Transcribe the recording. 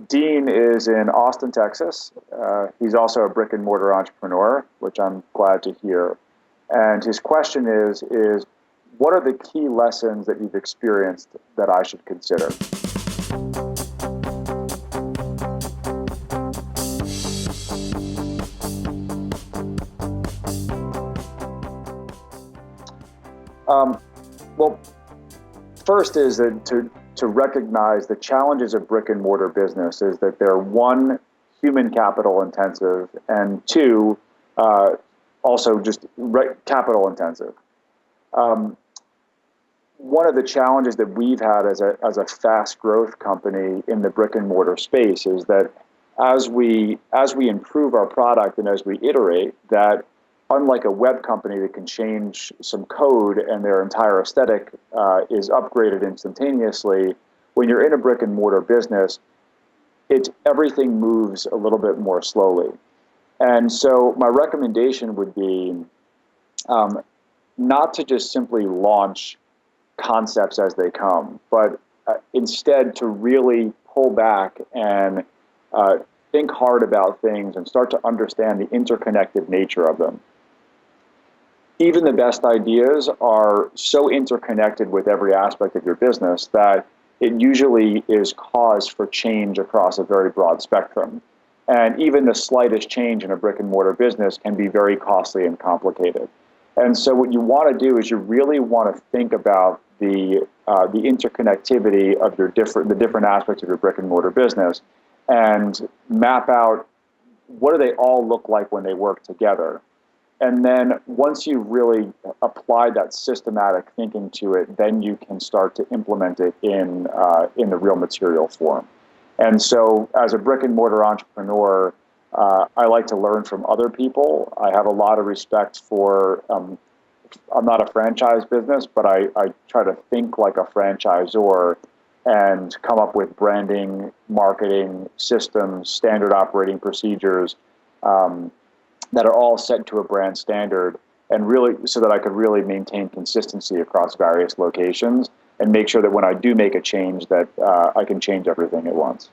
Dean is in Austin, Texas. He's also a brick and mortar entrepreneur, which I'm glad to hear. And his question is what are the key lessons that you've experienced that I should consider? Well, first is that to recognize the challenges of brick and mortar business is that they're one, human capital intensive, and two, also just capital intensive. One of the challenges that we've had as a fast growth company in the brick and mortar space is that as we improve our product and as we iterate, that unlike a web company that can change some code and their entire aesthetic is upgraded instantaneously, when you're in a brick and mortar business, everything moves a little bit more slowly. And so my recommendation would be not to just simply launch concepts as they come, but instead to really pull back and think hard about things and start to understand the interconnected nature of them. Even the best ideas are so interconnected with every aspect of your business that it usually is cause for change across a very broad spectrum. And even the slightest change in a brick and mortar business can be very costly and complicated. And so what you want to do is you really want to think about the interconnectivity of the different aspects of your brick and mortar business and map out what do they all look like when they work together. And then once you really apply that systematic thinking to it, then you can start to implement it in the real material form. And so as a brick and mortar entrepreneur, I like to learn from other people. I have a lot of respect for, I'm not a franchise business, but I try to think like a franchisor and come up with branding, marketing, systems, standard operating procedures, that are all set to a brand standard, and really so that I could really maintain consistency across various locations and make sure that when I do make a change that I can change everything at once.